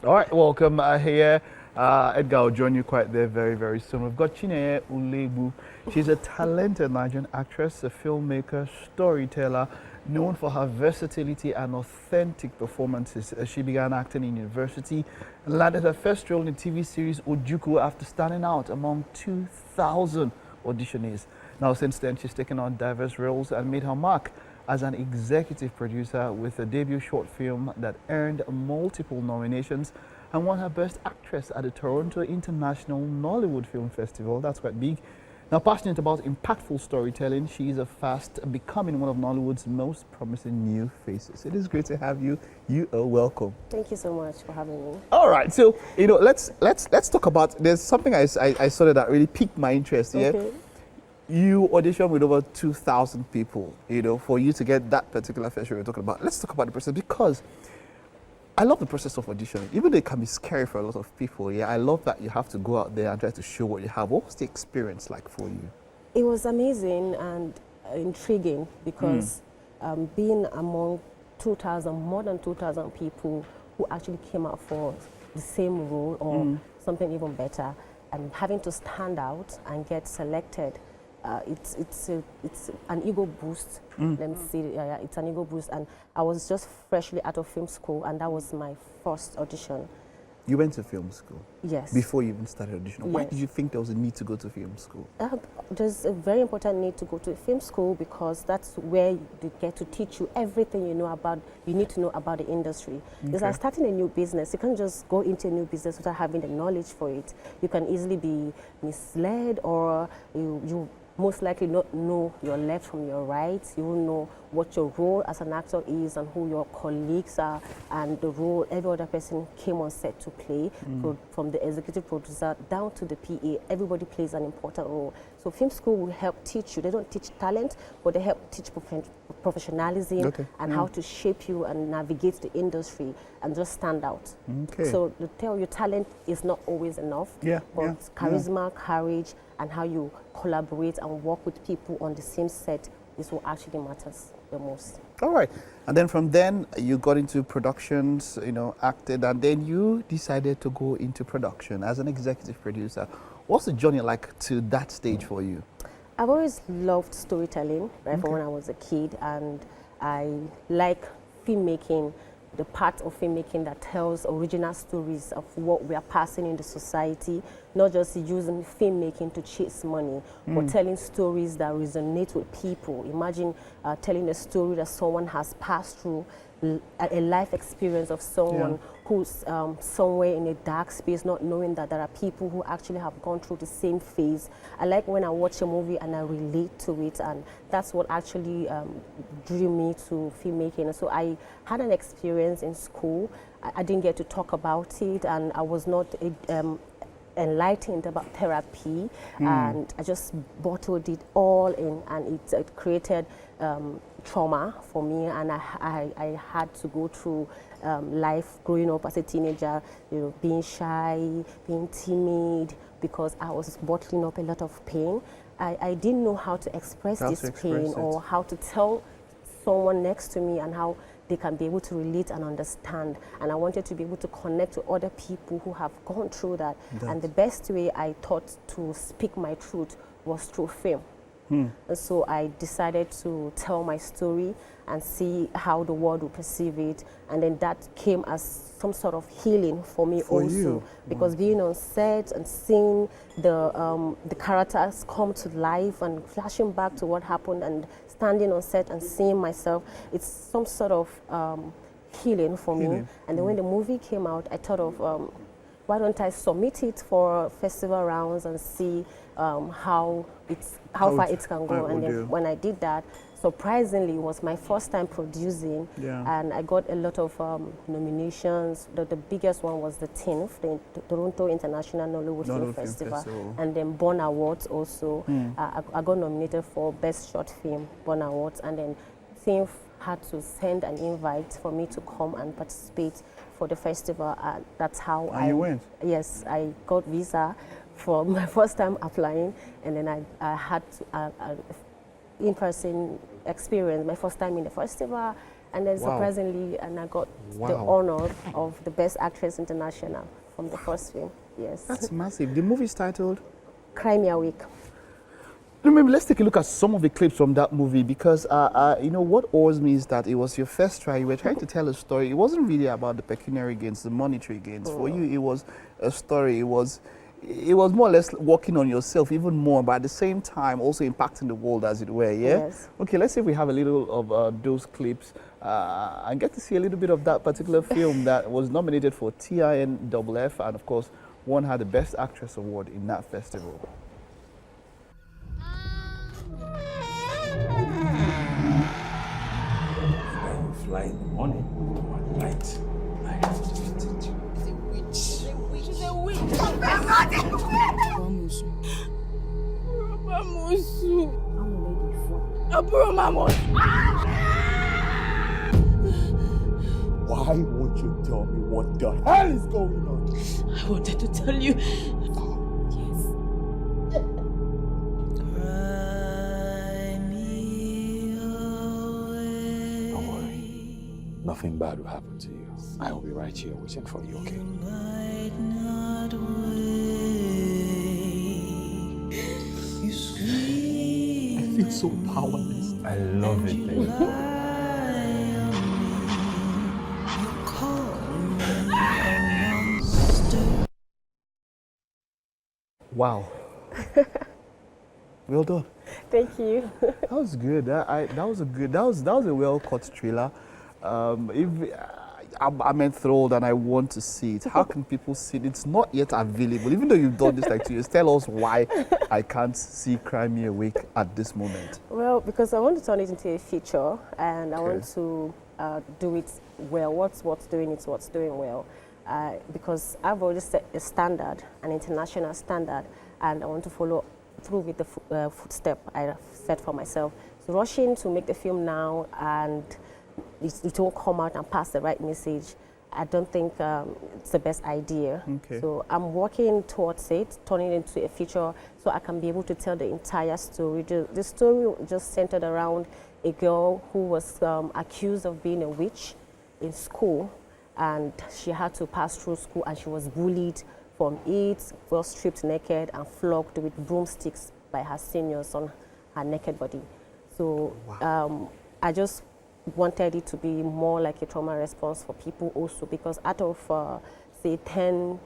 All right, welcome here. Edgar will join you quite there very, very soon. We've got Chineye Ulaegbu. She's a talented Nigerian actress, a filmmaker, storyteller, known for her versatility and authentic performances. She began acting in university and landed her first role in the TV series Ojuku after standing out among 2,000 auditionees. Now, since then, she's taken on diverse roles and made her mark as an executive producer with a debut short film that earned multiple nominations and won her Best Actress at the Toronto International Nollywood Film Festival. That's quite big. Now, passionate about impactful storytelling, she is fast becoming one of Nollywood's most promising new faces. It is great to have you. You are welcome. Thank you so much for having me. All right, so let's talk about. There's something I saw that really piqued my interest. Yeah. Okay. You auditioned with over 2,000 people, for you to get that particular first show you're talking about. Let's talk about the process, because I love the process of auditioning. Even though it can be scary for a lot of people, yeah, I love that you have to go out there and try to show what you have. What was the experience like for you? It was amazing and intriguing because being among 2,000, more than 2,000 people who actually came out for the same role or something even better, and having to stand out and get selected, it's an ego boost. Let me see, it's an ego boost. And I was just freshly out of film school, and that was my first audition. You went to film school? Yes. Before you even started auditioning? Yes. Why did you think there was a need to go to film school? There's a very important need to go to film school because that's where they get to teach you everything you need to know about the industry. Okay. It's like starting a new business. You can't just go into a new business without having the knowledge for it. You can easily be misled, or you most likely not know your left from your right. You will know what your role as an actor is and who your colleagues are and the role every other person came on set to play. From the executive producer down to the PA, everybody plays an important role. So film school will help teach you. They don't teach talent, but they help teach professionalism and how to shape you and navigate the industry and just stand out. So to tell you, talent is not always enough, but charisma, courage, and how you collaborate and work with people on the same set is what actually matters the most. All right. And then from then, you got into productions, acted, and then you decided to go into production as an executive producer. What's the journey like to that stage for you? I've always loved storytelling, right, from when I was a kid, and I like filmmaking, the part of filmmaking that tells original stories of what we are passing in the society, not just using filmmaking to chase money, but telling stories that resonate with people. Imagine telling a story that someone has passed through, a life experience of someone who's somewhere in a dark space, not knowing that there are people who actually have gone through the same phase. I like when I watch a movie and I relate to it, and that's what actually drew me to filmmaking. And so I had an experience in school. I didn't get to talk about it, and I was not enlightened about therapy, and I just bottled it all in, and it created trauma for me, and I had to go through life growing up as a teenager, being shy, being timid, because I was bottling up a lot of pain. I didn't know how to express this pain or how to tell someone next to me and how they can be able to relate and understand. And I wanted to be able to connect to other people who have gone through that. And the best way I thought to speak my truth was through film. And so I decided to tell my story and see how the world would perceive it. And then that came as some sort of healing for me also. Because being on set and seeing the characters come to life and flashing back to what happened and standing on set and seeing myself, it's some sort of healing for me. And then when the movie came out, I thought of why don't I submit it for festival rounds and see how far it can go. And then when I did that, surprisingly, it was my first time producing, and I got a lot of nominations. The biggest one was the TINF, the Toronto International Nollywood Film Festival, and then Bon Awards also. I got nominated for Best Short Film, Bon Awards, and then TINF had to send an invite for me to come and participate for the festival. That's how you went? Yes, I got visa for my first time applying, and then I had to, in-person experience, my first time in the festival, And then Wow. surprisingly, and I got the Wow. honor of the Best Actress International from the first film. Yes. That's massive. The movie is titled? Crimea Week. Maybe let's take a look at some of the clips from that movie because, you know, what awes me is that it was your first try. You were trying to tell a story. It wasn't really about the pecuniary gains, the monetary gains. For you, it was a story. It was more or less working on yourself even more, but at the same time also impacting the world, as it were. Yeah. Yes. Okay. Let's see if we have a little of those clips and get to see a little bit of that particular film that was nominated for TINFF, and of course, one had the Best Actress award in that festival. When you fly in the morning, or at night, I have to visit you. She's a witch. She's a witch. Mamusu. Aburo Mamusu. Why won't you tell me what the hell is going on? I wanted to tell you. Don't worry. Nothing bad will happen to you. I will be right here waiting for you, okay? I feel so powerless. I love it, baby. Wow. Well done. Thank you. That was good. That was a good. That was a well cut trailer. I'm enthralled and I want to see it. How can people see it? It's not yet available. Even though you've done this like 2 years, tell us why I can't see Crimea Week at this moment. Well, because I want to turn it into a feature, and I Okay. want to do it well. What's doing it? What's doing well? Because I've already set a standard, an international standard, and I want to follow through with the footstep I set for myself. So rushing to make the film now and it won't come out and pass the right message, I don't think it's the best idea. Okay. So I'm working towards it, turning it into a feature so I can be able to tell the entire story. The story just centered around a girl who was accused of being a witch in school, and she had to pass through school and she was bullied from it, was stripped naked and flogged with broomsticks by her seniors on her naked body. So I just wanted it to be more like a trauma response for people also, because out of say 10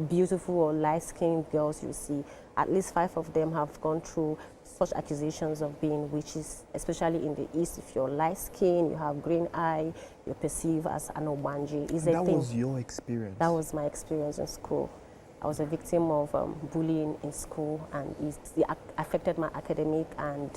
beautiful or light-skinned girls you see, at least 5 of them have gone through such accusations of being witches, especially in the East. If you're light-skinned, you have green eye, you're perceived as an obanji. That was your experience? That was my experience in school. I was a victim of bullying in school, and it affected my academic and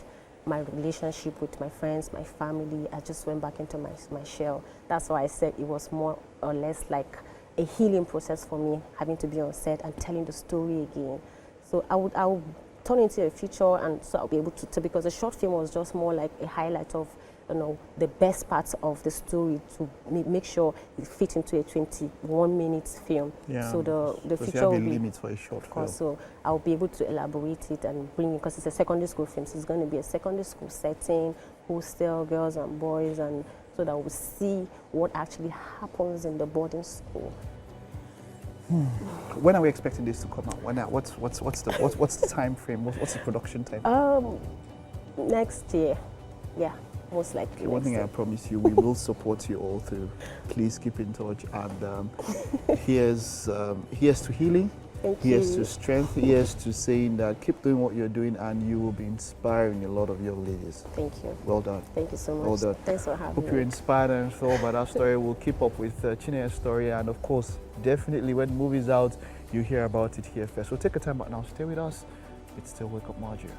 my relationship with my friends, my family. I just went back into my shell. That's why I said it was more or less like a healing process for me, having to be on set and telling the story again. So I would turn into a feature, and so I'll be able to because the short film was just more like a highlight of, you know, the best parts of the story to make sure it fit into a 21-minute film. Yeah. So the Because feature you have will a be, limit for a short of course, film. so I'll be able to elaborate it and bring it, because it's a secondary school film, so it's going to be a secondary school setting, hostel, girls and boys, and so that we'll see what actually happens in the boarding school. When are we expecting this to come out? What's the time frame? What's the production time? Next year, yeah, most likely. Okay, one thing I promise you, we will support you all through. Please keep in touch, and here's to healing. Thank Here's you. to strength. Here's to saying that keep doing what you're doing, and you will be inspiring a lot of young ladies. Thank you. Well done. Thank you so much. Well done. Thanks for having Hope me. you're inspired and enthralled by that story. We'll keep up with Chineye's story, and of course, definitely when the movie's out, you hear about it here first. So take a time out now. Stay with us. It's still Wake Up Marjorie.